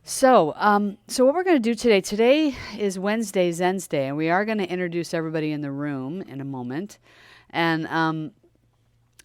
So what we're going to do today is Wednesday, Zen's Day, and we are going to introduce everybody in the room in a moment. And, um,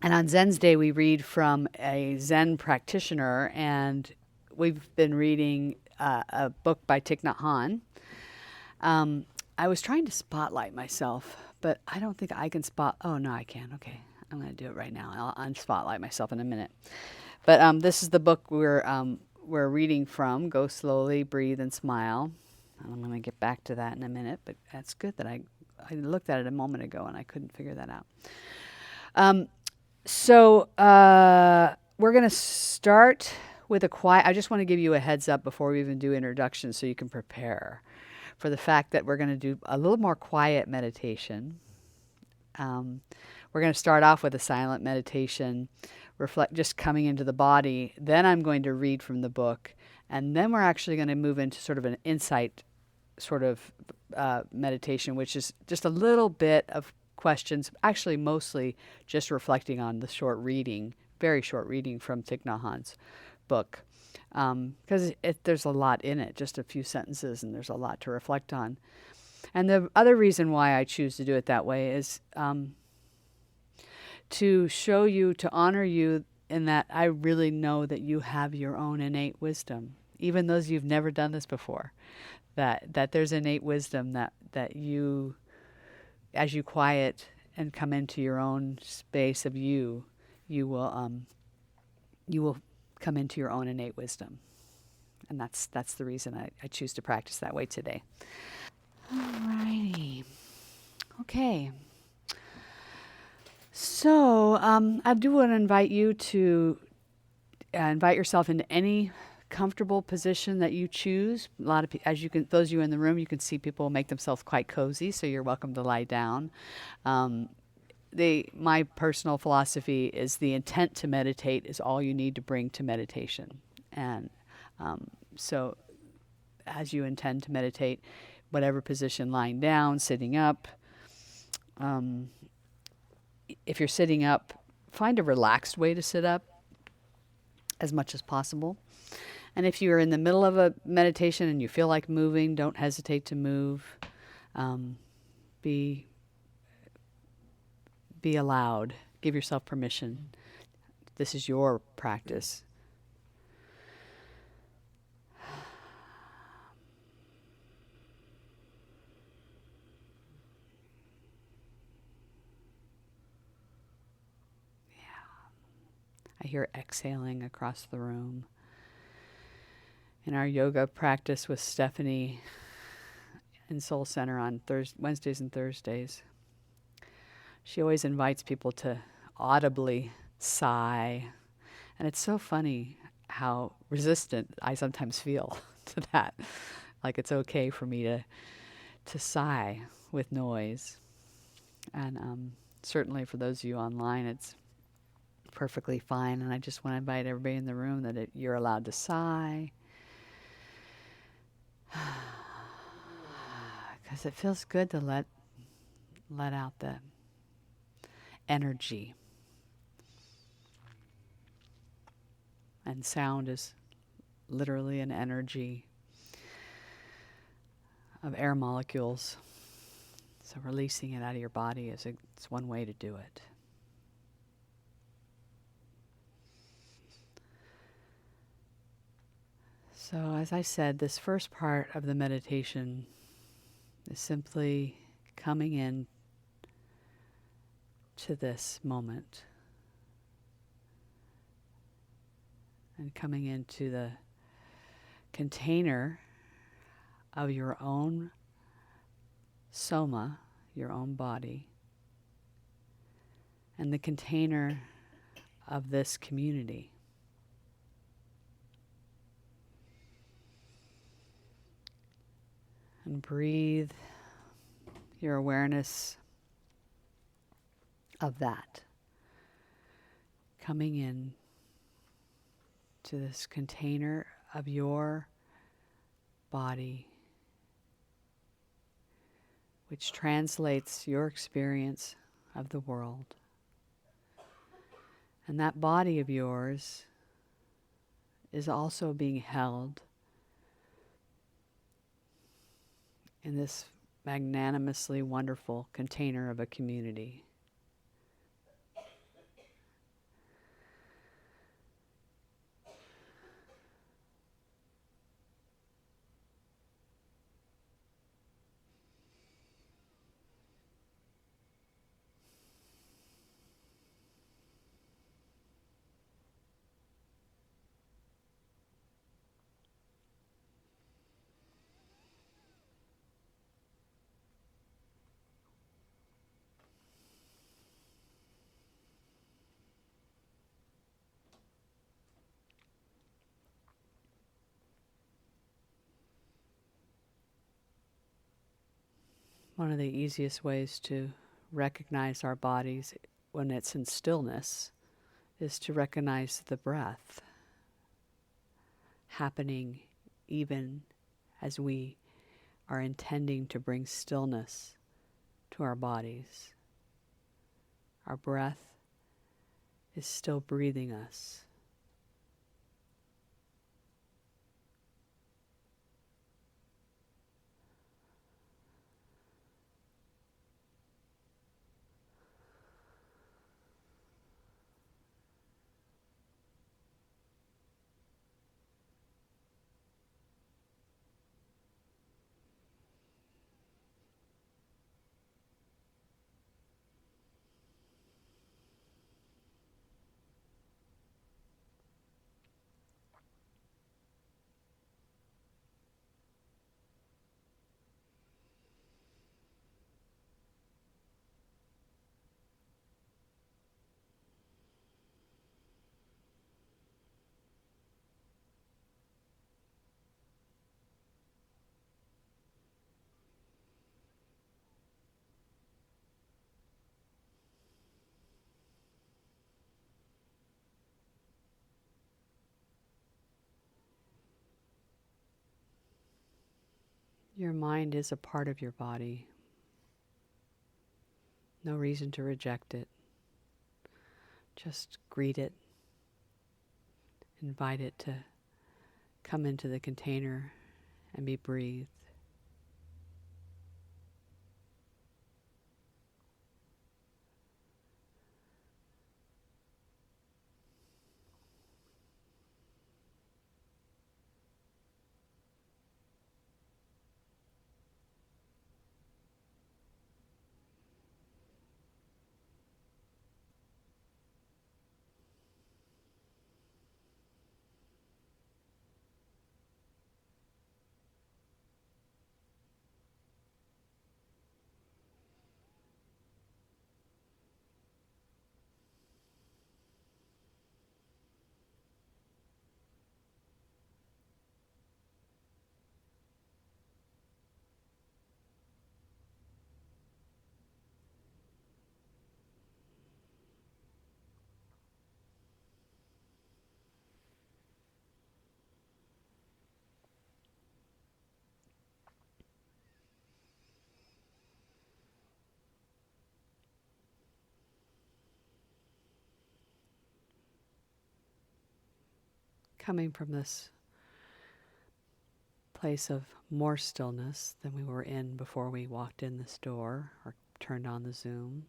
and on Zen's Day, we read from a Zen practitioner, and we've been reading a book by Thich Nhat Hanh. Um, I was trying to spotlight myself, but I don't think I can spot. Oh, no, I can. Okay. I'm going to do it right now. I'll spotlight myself in a minute. But this is the book we're reading from. Go slowly, breathe, and smile. I'm going to get back to that in a minute, but that's good that I looked at it a moment ago and I couldn't figure that out. Um, so we're going to start with a quiet. I just want to give you a heads up before we even do introductions so you can prepare for the fact that we're going to do a little more quiet meditation. Um, we're going to start off with a silent meditation, reflect just coming into the body. Then I'm going to read from the book, and then we're actually going to move into sort of an insight sort of meditation, which is just a little bit of questions, actually mostly just reflecting on the short reading, very short reading from Thich Nhat Hanh's book. Because there's a lot in it, just a few sentences, and there's a lot to reflect on. And the other reason why I choose to do it that way is to show you, to honor you, in that I really know that you have your own innate wisdom, even those you've never done this before. That there's innate wisdom that you, as you quiet and come into your own space of you will come into your own innate wisdom, and that's the reason I choose to practice that way today. Alrighty, okay. So I do want to invite you to invite yourself into any comfortable position that you choose. A lot of, as you can, those of you in the room, you can see people make themselves quite cozy, so you're welcome to lie down. Um, my personal philosophy is the intent to meditate is all you need to bring to meditation, and so as you intend to meditate, whatever position, lying down, sitting up. Um, if you're sitting up, find a relaxed way to sit up as much as possible. And if you're in the middle of a meditation and you feel like moving, don't hesitate to move. Um, be be allowed. Give yourself permission. This is your practice. I hear exhaling across the room. In our yoga practice with Stephanie in Soul Center on Wednesdays and Thursdays, she always invites people to audibly sigh. And it's so funny how resistant I sometimes feel to that. Like it's okay for me to sigh with noise. And certainly for those of you online, it's perfectly fine. And I just want to invite everybody in the room that you're allowed to sigh. Because it feels good to let out the energy. And sound is literally an energy of air molecules. So releasing it out of your body it's one way to do it. So as I said, this first part of the meditation is simply coming in to this moment and coming into the container of your own soma, your own body, and the container of this community. And breathe your awareness of that coming in to this container of your body, which translates your experience of the world. And that body of yours is also being held in this magnanimously wonderful container of a community. One of the easiest ways to recognize our bodies when it's in stillness is to recognize the breath happening even as we are intending to bring stillness to our bodies. Our breath is still breathing us. Your mind is a part of your body. No reason to reject it. Just greet it. Invite it to come into the container and be breathed. Coming from this place of more stillness than we were in before we walked in this door or turned on the Zoom,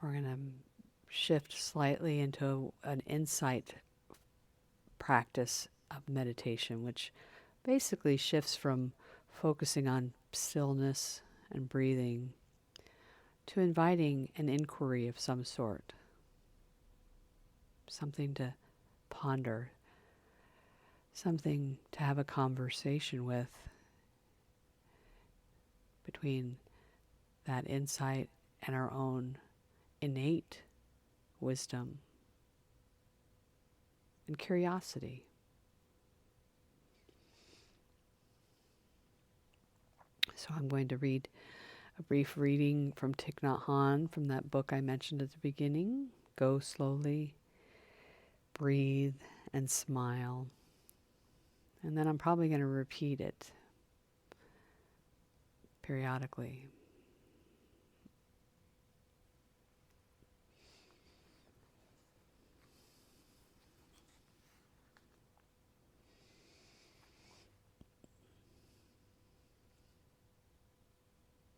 we're going to shift slightly into an insight practice of meditation, which basically shifts from focusing on stillness and breathing to inviting an inquiry of some sort, something to ponder, something to have a conversation with between that insight and our own innate wisdom and curiosity. So I'm going to read a brief reading from Thich Nhat Hanh from that book I mentioned at the beginning, Go Slowly, Breathe, and Smile. And then I'm probably going to repeat it periodically.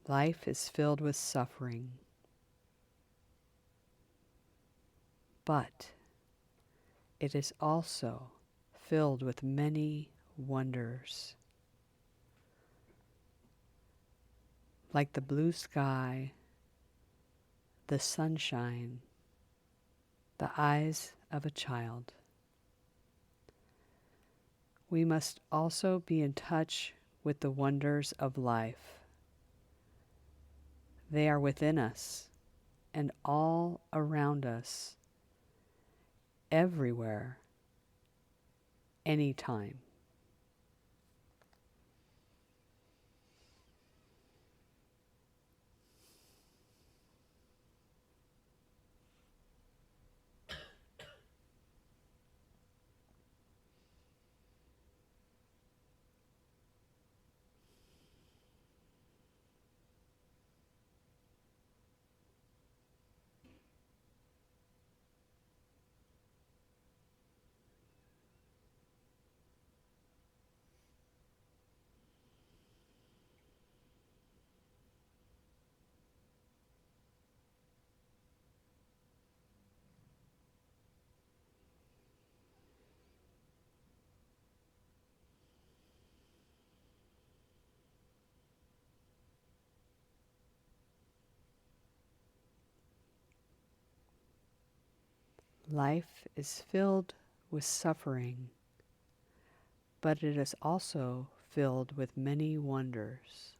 Life is filled with suffering, but it is also filled with many wonders, like the blue sky, the sunshine, the eyes of a child. We must also be in touch with the wonders of life. They are within us and all around us, everywhere, anytime. Life is filled with suffering, but it is also filled with many wonders.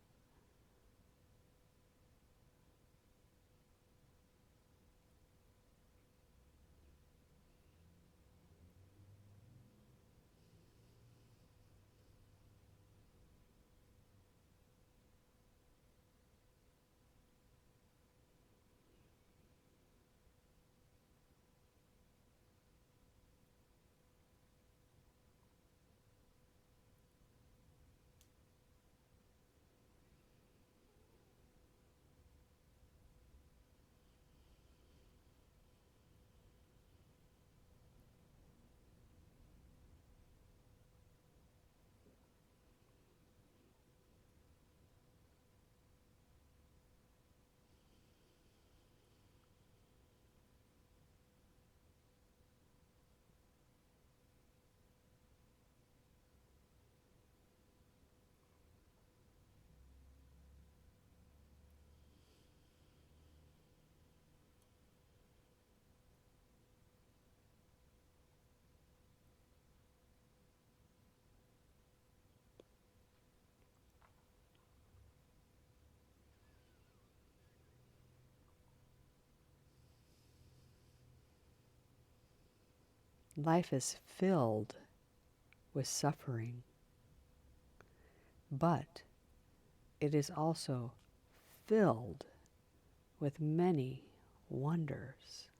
Life is filled with suffering, but it is also filled with many wonders.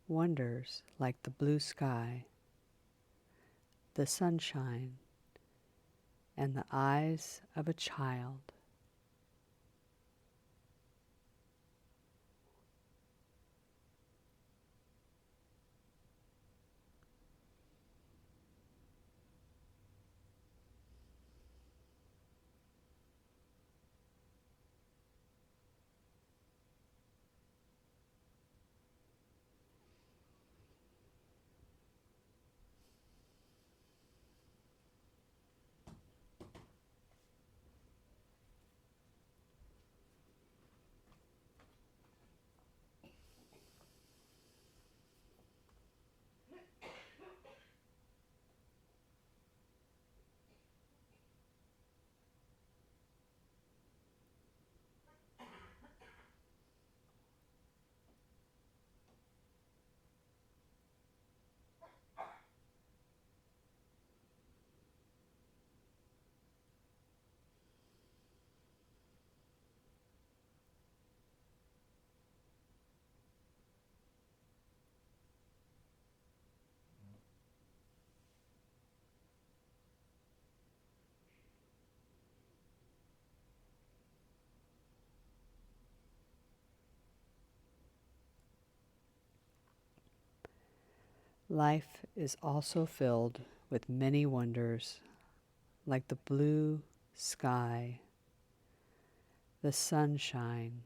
Wonders like the blue sky, the sunshine, and the eyes of a child. Life is also filled with many wonders, like the blue sky, the sunshine,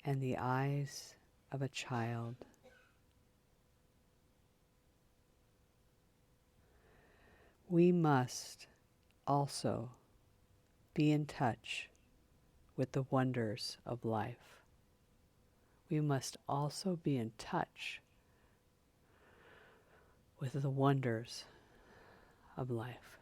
and the eyes of a child. We must also be in touch with the wonders of life. We must also be in touch with the wonders of life.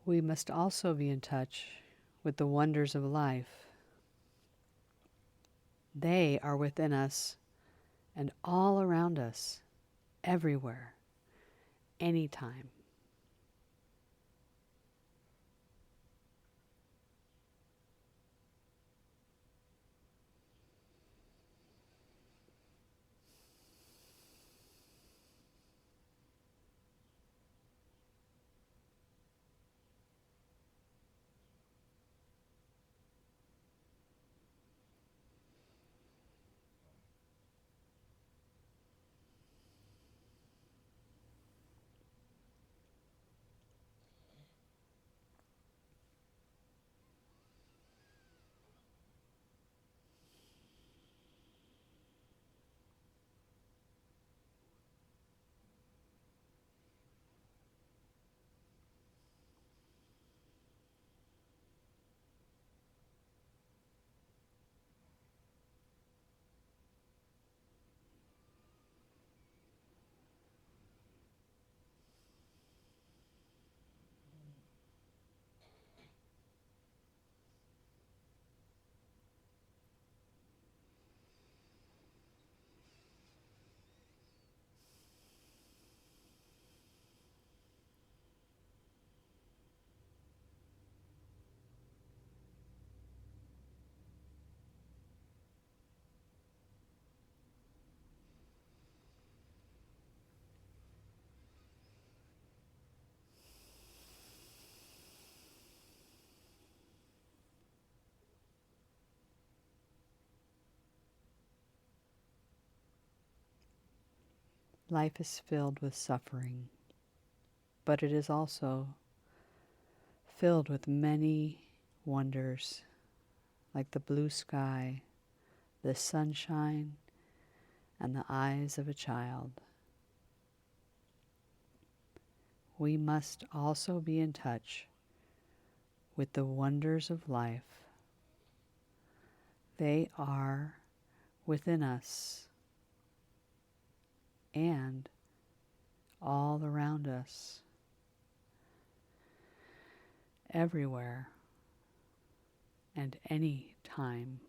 We must also be in touch with the wonders of life. They are within us and all around us, everywhere, anytime. Life is filled with suffering, but it is also filled with many wonders, like the blue sky, the sunshine, and the eyes of a child. We must also be in touch with the wonders of life. They are within us and all around us, everywhere and any time.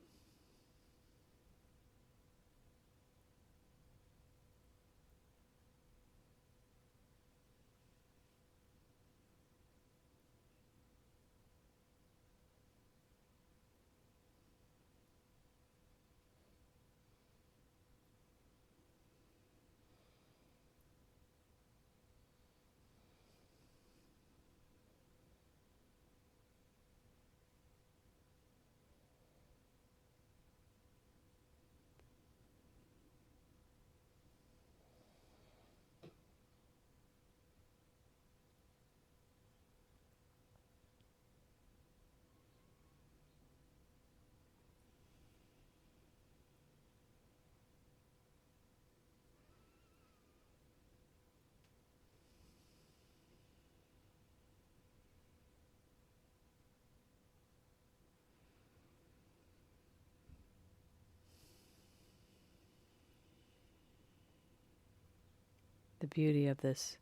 The beauty of this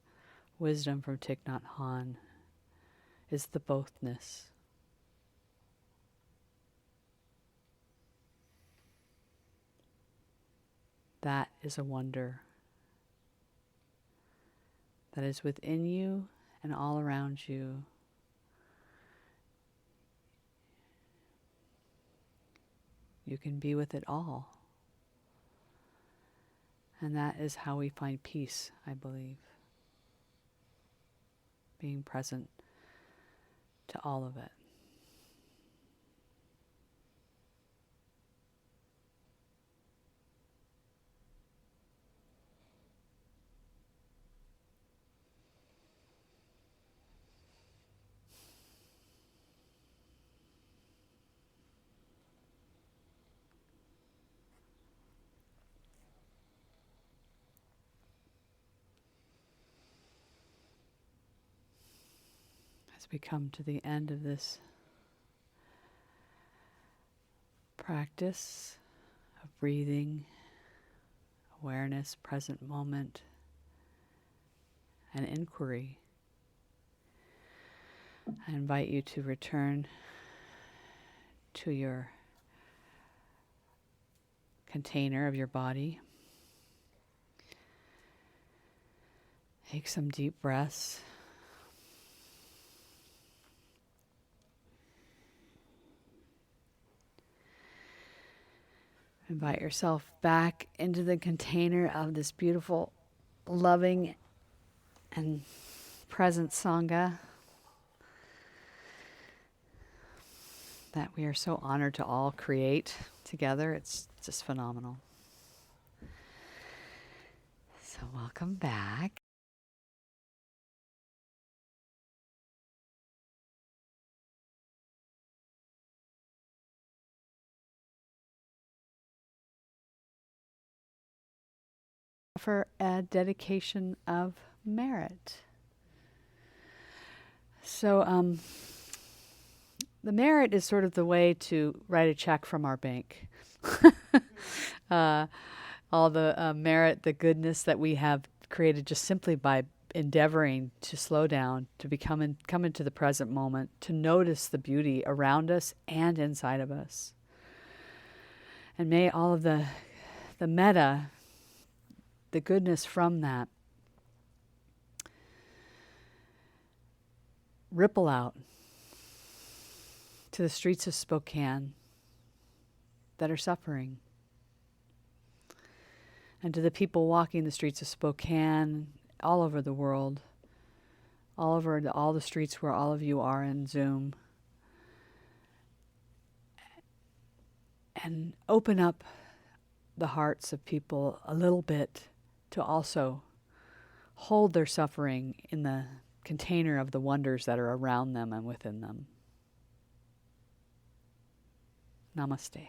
wisdom from Thich Nhat Hanh is the bothness. That is a wonder that is within you and all around you. You can be with it all. And that is how we find peace, I believe. Being present to all of it. As we come to the end of this practice of breathing, awareness, present moment, and inquiry, I invite you to return to your container of your body. Take some deep breaths. Invite yourself back into the container of this beautiful, loving, and present Sangha that we are so honored to all create together. It's just phenomenal. So welcome back. For a dedication of merit. So the merit is sort of the way to write a check from our bank. All the merit, the goodness that we have created just simply by endeavoring to slow down, to come into the present moment, to notice the beauty around us and inside of us. And may all of the metta, the goodness from that, ripple out to the streets of Spokane that are suffering, and to the people walking the streets of Spokane all over the world, all over all the streets where all of you are in Zoom, and open up the hearts of people a little bit to also hold their suffering in the container of the wonders that are around them and within them. Namaste.